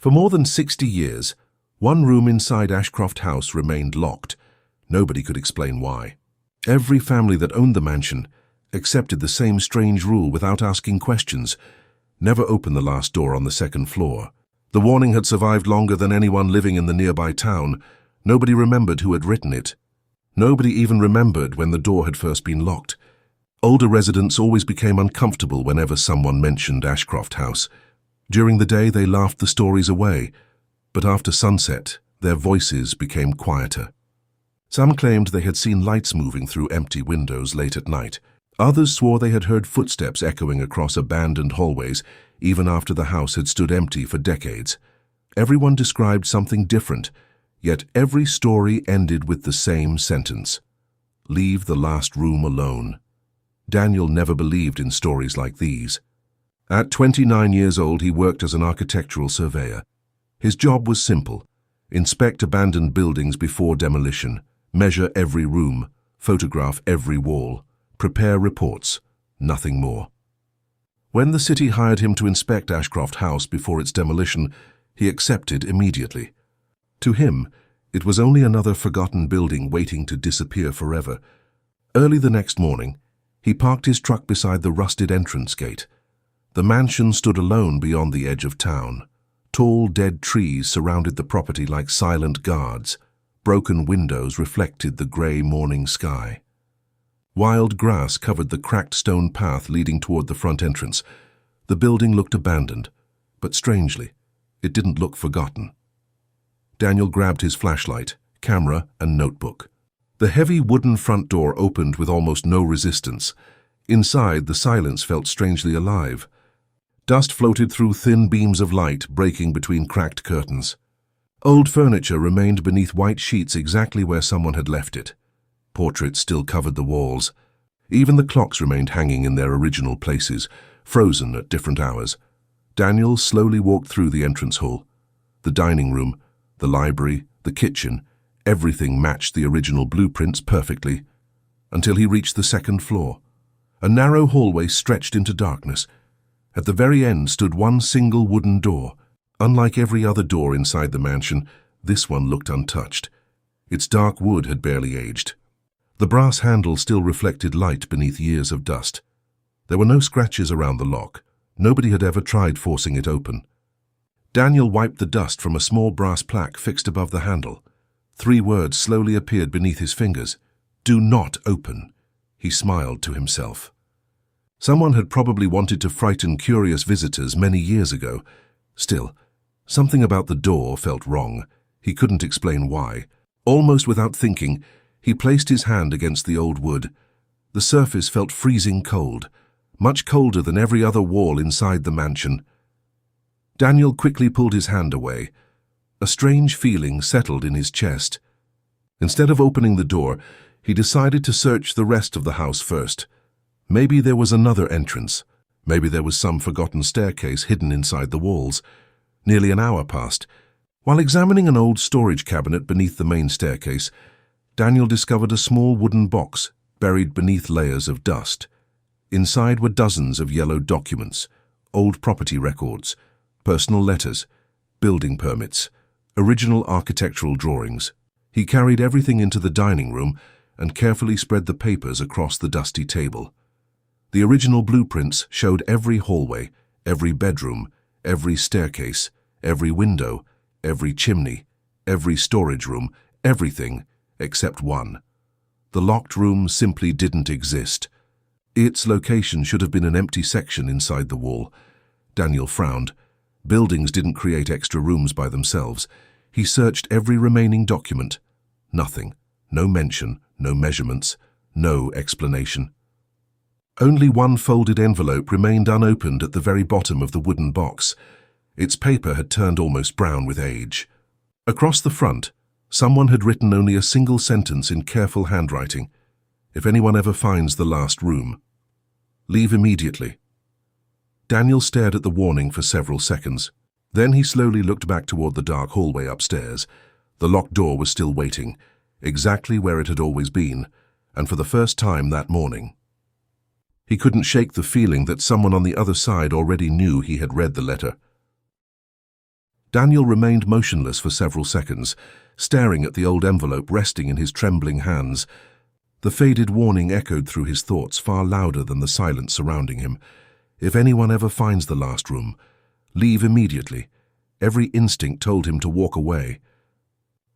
For more than 60 years, one room inside Ashcroft House remained locked. Nobody could explain why. Every family that owned the mansion accepted the same strange rule without asking questions: never open the last door on the second floor. The warning had survived longer than anyone living in the nearby town. Nobody remembered who had written it. Nobody even remembered when the door had first been locked. Older residents always became uncomfortable whenever someone mentioned Ashcroft House. During the day, they laughed the stories away, but after sunset, their voices became quieter. Some claimed they had seen lights moving through empty windows late at night. Others swore they had heard footsteps echoing across abandoned hallways, even after the house had stood empty for decades. Everyone described something different, yet every story ended with the same sentence: leave the last room alone. Daniel never believed in stories like these. At 29 years old, he worked as an architectural surveyor. His job was simple: inspect abandoned buildings before demolition, measure every room, photograph every wall, prepare reports, nothing more. When the city hired him to inspect Ashcroft House before its demolition, he accepted immediately. To him, it was only another forgotten building waiting to disappear forever. Early the next morning, he parked his truck beside the rusted entrance gate. The mansion stood alone beyond the edge of town. Tall, dead trees surrounded the property like silent guards. Broken windows reflected the grey morning sky. Wild grass covered the cracked stone path leading toward the front entrance. The building looked abandoned, but strangely, it didn't look forgotten. Daniel grabbed his flashlight, camera, and notebook. The heavy wooden front door opened with almost no resistance. Inside, the silence felt strangely alive. Dust floated through thin beams of light, breaking between cracked curtains. Old furniture remained beneath white sheets exactly where someone had left it. Portraits still covered the walls. Even the clocks remained hanging in their original places, frozen at different hours. Daniel slowly walked through the entrance hall. The dining room, the library, the kitchen, everything matched the original blueprints perfectly, until he reached the second floor. A narrow hallway stretched into darkness. At the very end stood one single wooden door. Unlike every other door inside the mansion, this one looked untouched. Its dark wood had barely aged. The brass handle still reflected light beneath years of dust. There were no scratches around the lock. Nobody had ever tried forcing it open. Daniel wiped the dust from a small brass plaque fixed above the handle. 3 words slowly appeared beneath his fingers. "Do not open." He smiled to himself. Someone had probably wanted to frighten curious visitors many years ago. Still, something about the door felt wrong. He couldn't explain why. Almost without thinking, he placed his hand against the old wood. The surface felt freezing cold, much colder than every other wall inside the mansion. Daniel quickly pulled his hand away. A strange feeling settled in his chest. Instead of opening the door, he decided to search the rest of the house first. Maybe there was another entrance. Maybe there was some forgotten staircase hidden inside the walls. Nearly an hour passed. While examining an old storage cabinet beneath the main staircase, Daniel discovered a small wooden box buried beneath layers of dust. Inside were dozens of yellow documents, old property records, personal letters, building permits, original architectural drawings. He carried everything into the dining room and carefully spread the papers across the dusty table. The original blueprints showed every hallway, every bedroom, every staircase, every window, every chimney, every storage room, everything except one. The locked room simply didn't exist. Its location should have been an empty section inside the wall. Daniel frowned. Buildings didn't create extra rooms by themselves. He searched every remaining document. Nothing. No mention, no measurements, no explanation. Only one folded envelope remained unopened at the very bottom of the wooden box. Its paper had turned almost brown with age. Across the front, someone had written only a single sentence in careful handwriting: "If anyone ever finds the last room, leave immediately." Daniel stared at the warning for several seconds. Then he slowly looked back toward the dark hallway upstairs. The locked door was still waiting, exactly where it had always been, and for the first time that morning. He couldn't shake the feeling that someone on the other side already knew he had read the letter. Daniel remained motionless for several seconds, staring at the old envelope resting in his trembling hands. The faded warning echoed through his thoughts far louder than the silence surrounding him. If anyone ever finds the last room, leave immediately. Every instinct told him to walk away.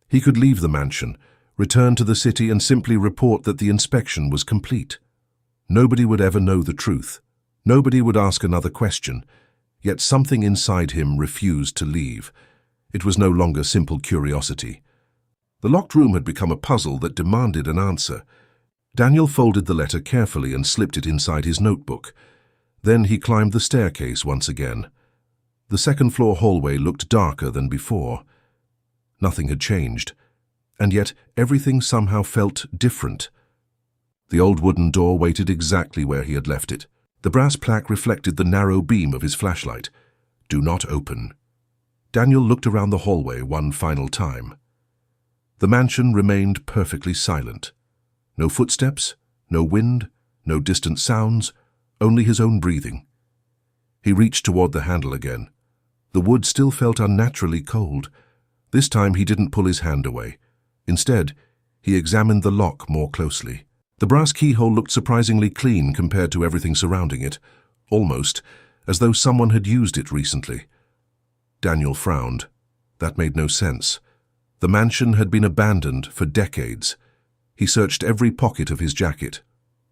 He could leave the mansion, return to the city and simply report that the inspection was complete. Nobody would ever know the truth. Nobody would ask another question. Yet something inside him refused to leave. It was no longer simple curiosity. The locked room had become a puzzle that demanded an answer. Daniel folded the letter carefully and slipped it inside his notebook. Then he climbed the staircase once again. The second-floor hallway looked darker than before. Nothing had changed, and yet everything somehow felt different. The old wooden door waited exactly where he had left it. The brass plaque reflected the narrow beam of his flashlight. "Do not open." Daniel looked around the hallway one final time. The mansion remained perfectly silent. No footsteps, no wind, no distant sounds, only his own breathing. He reached toward the handle again. The wood still felt unnaturally cold. This time he didn't pull his hand away. Instead, he examined the lock more closely. The brass keyhole looked surprisingly clean compared to everything surrounding it, almost as though someone had used it recently. Daniel frowned. That made no sense. The mansion had been abandoned for decades. He searched every pocket of his jacket.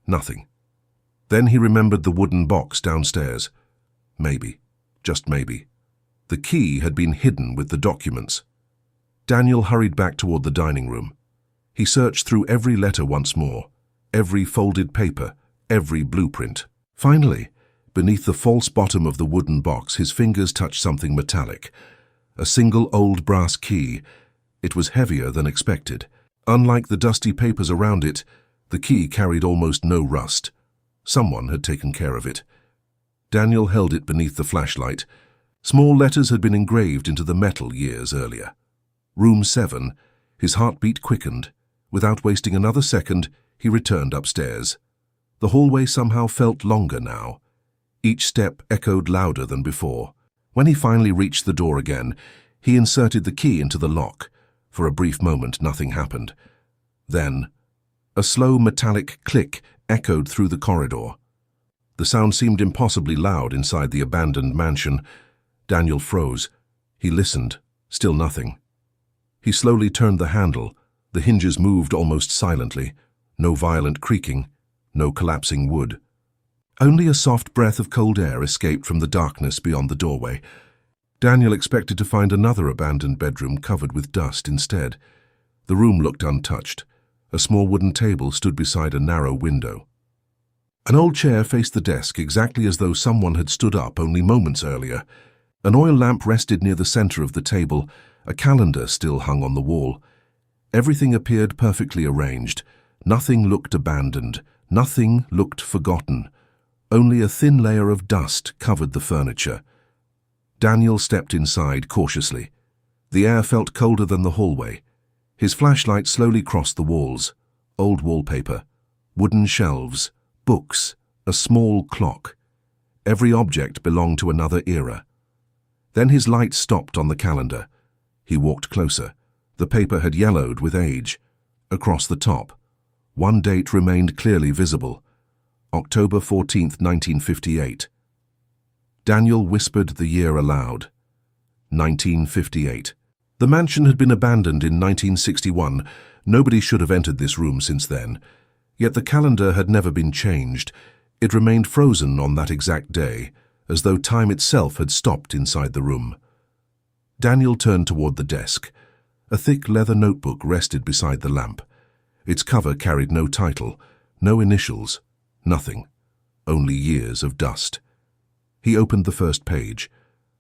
Nothing. Then he remembered the wooden box downstairs. Maybe, just maybe, the key had been hidden with the documents. Daniel hurried back toward the dining room. He searched through every letter once more, every folded paper, every blueprint. Finally, beneath the false bottom of the wooden box, his fingers touched something metallic. A single old brass key. It was heavier than expected. Unlike the dusty papers around it, the key carried almost no rust. Someone had taken care of it. Daniel held it beneath the flashlight. Small letters had been engraved into the metal years earlier. Room 7. His heartbeat quickened. Without wasting another second, he returned upstairs. The hallway somehow felt longer now. Each step echoed louder than before. When he finally reached the door again, he inserted the key into the lock. For a brief moment, nothing happened. Then, a slow metallic click echoed through the corridor. The sound seemed impossibly loud inside the abandoned mansion. Daniel froze. He listened. Still nothing. He slowly turned the handle. The hinges moved almost silently. No violent creaking. No collapsing wood. Only a soft breath of cold air escaped from the darkness beyond the doorway. Daniel expected to find another abandoned bedroom covered with dust instead. The room looked untouched. A small wooden table stood beside a narrow window. An old chair faced the desk exactly as though someone had stood up only moments earlier. An oil lamp rested near the center of the table. A calendar still hung on the wall. Everything appeared perfectly arranged. Nothing looked abandoned. Nothing looked forgotten. Only a thin layer of dust covered the furniture. Daniel stepped inside cautiously. The air felt colder than the hallway. His flashlight slowly crossed the walls. Old wallpaper, wooden shelves, books, a small clock. Every object belonged to another era. Then his light stopped on the calendar. He walked closer. The paper had yellowed with age. Across the top, one date remained clearly visible. October 14th, 1958. Daniel whispered the year aloud. 1958. The mansion had been abandoned in 1961. Nobody should have entered this room since then. Yet the calendar had never been changed. It remained frozen on that exact day, as though time itself had stopped inside the room. Daniel turned toward the desk. A thick leather notebook rested beside the lamp. Its cover carried no title, no initials, nothing. Only years of dust. He opened the first page.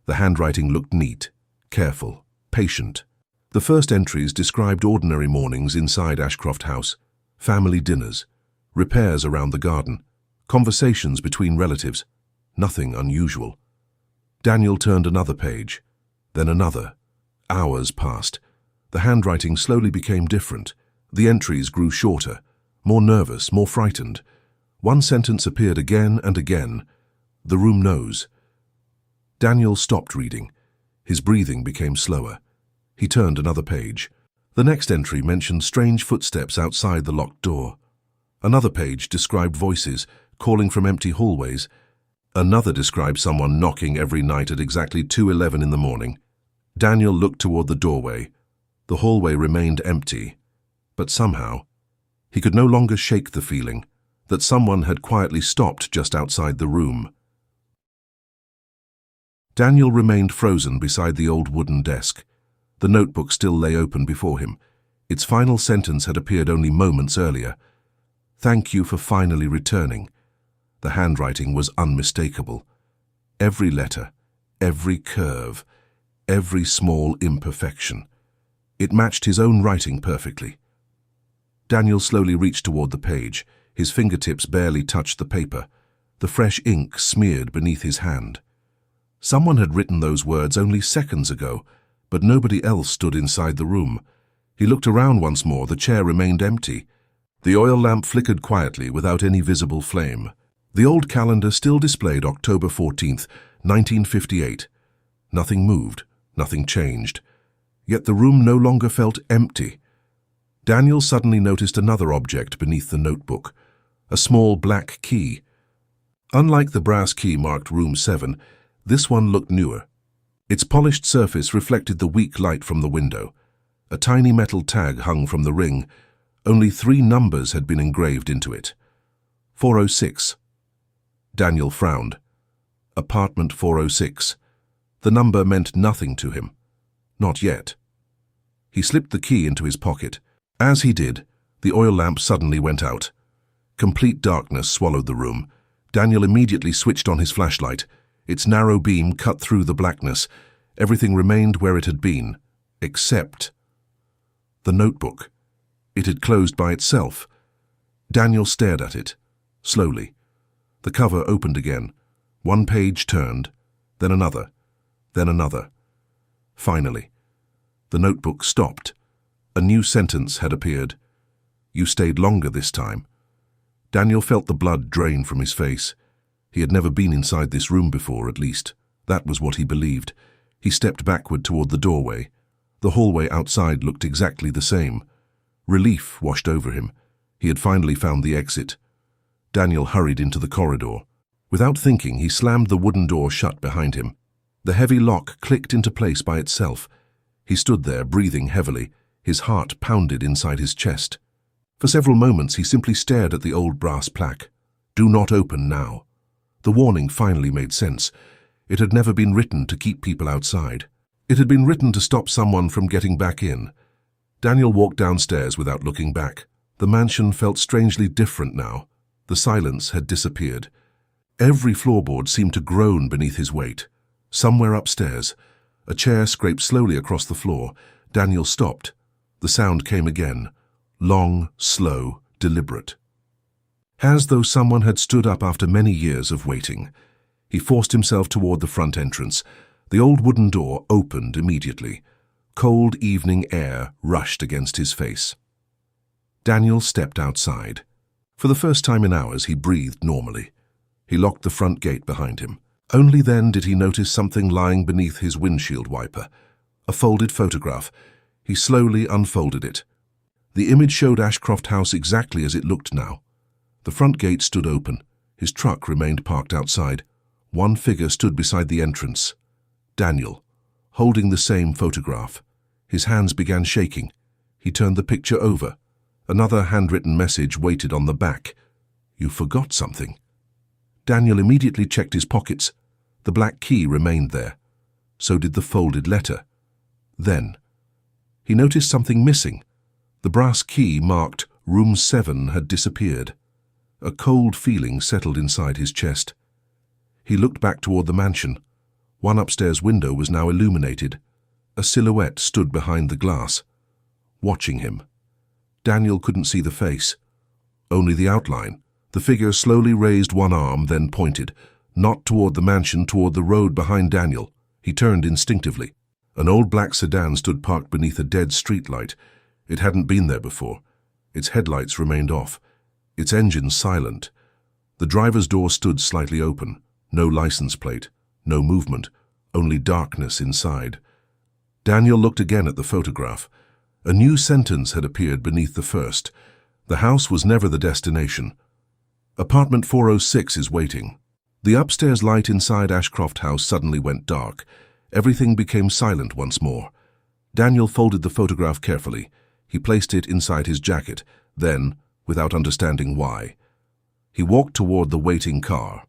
The handwriting looked neat, careful, patient. The first entries described ordinary mornings inside Ashcroft House, family dinners, repairs around the garden, conversations between relatives. Nothing unusual. Daniel turned another page, then another. Hours passed. The handwriting slowly became different. The entries grew shorter, more nervous, more frightened. One sentence appeared again and again. The room knows. Daniel stopped reading. His breathing became slower. He turned another page. The next entry mentioned strange footsteps outside the locked door. Another page described voices calling from empty hallways. Another described someone knocking every night at exactly 2:11 in the morning. Daniel looked toward the doorway. The hallway remained empty, but somehow he could no longer shake the feeling that someone had quietly stopped just outside the room. Daniel remained frozen beside the old wooden desk. The notebook still lay open before him. Its final sentence had appeared only moments earlier. "Thank you for finally returning." The handwriting was unmistakable. Every letter, every curve, every small imperfection. It matched his own writing perfectly. Daniel slowly reached toward the page. His fingertips barely touched the paper. The fresh ink smeared beneath his hand. Someone had written those words only seconds ago, but nobody else stood inside the room. He looked around once more. The chair remained empty. The oil lamp flickered quietly without any visible flame. The old calendar still displayed October 14th, 1958. Nothing moved, nothing changed. Yet the room no longer felt empty. Daniel suddenly noticed another object beneath the notebook, a small black key. Unlike the brass key marked Room 7, this one looked newer. Its polished surface reflected the weak light from the window. A tiny metal tag hung from the ring. Only 3 numbers had been engraved into it. 406. Daniel frowned. Apartment 406. The number meant nothing to him. Not yet. He slipped the key into his pocket. As he did, the oil lamp suddenly went out. Complete darkness swallowed the room. Daniel immediately switched on his flashlight. Its narrow beam cut through the blackness. Everything remained where it had been, except the notebook. It had closed by itself. Daniel stared at it, slowly. The cover opened again. One page turned, then another, then another. Finally, the notebook stopped. A new sentence had appeared. "You stayed longer this time." Daniel felt the blood drain from his face. He had never been inside this room before, at least. That was what he believed. He stepped backward toward the doorway. The hallway outside looked exactly the same. Relief washed over him. He had finally found the exit. Daniel hurried into the corridor. Without thinking, he slammed the wooden door shut behind him. The heavy lock clicked into place by itself. He stood there, breathing heavily. His heart pounded inside his chest. For several moments, he simply stared at the old brass plaque. "Do not open now." The warning finally made sense. It had never been written to keep people outside. It had been written to stop someone from getting back in. Daniel walked downstairs without looking back. The mansion felt strangely different now. The silence had disappeared. Every floorboard seemed to groan beneath his weight. Somewhere upstairs, a chair scraped slowly across the floor. Daniel stopped. The sound came again, long, slow, deliberate. As though someone had stood up after many years of waiting. He forced himself toward the front entrance. The old wooden door opened immediately. Cold evening air rushed against his face. Daniel stepped outside. For the first time in hours, he breathed normally. He locked the front gate behind him. Only then did he notice something lying beneath his windshield wiper. A folded photograph. He slowly unfolded it. The image showed Ashcroft House exactly as it looked now. The front gate stood open. His truck remained parked outside. One figure stood beside the entrance. Daniel, holding the same photograph. His hands began shaking. He turned the picture over. Another handwritten message waited on the back. "You forgot something." Daniel immediately checked his pockets. The black key remained there. So did the folded letter. Then, he noticed something missing. The brass key marked Room 7 had disappeared. A cold feeling settled inside his chest. He looked back toward the mansion. One upstairs window was now illuminated. A silhouette stood behind the glass, watching him. Daniel couldn't see the face, only the outline. The figure slowly raised one arm, then pointed, not toward the mansion, toward the road behind Daniel. He turned instinctively. An old black sedan stood parked beneath a dead streetlight. It hadn't been there before. Its headlights remained off, its engine silent. The driver's door stood slightly open. No license plate, no movement, only darkness inside. Daniel looked again at the photograph. A new sentence had appeared beneath the first. The house was never the destination. Apartment 406 is waiting. The upstairs light inside Ashcroft House suddenly went dark. Everything became silent once more. Daniel folded the photograph carefully. He placed it inside his jacket. Then, without understanding why, he walked toward the waiting car.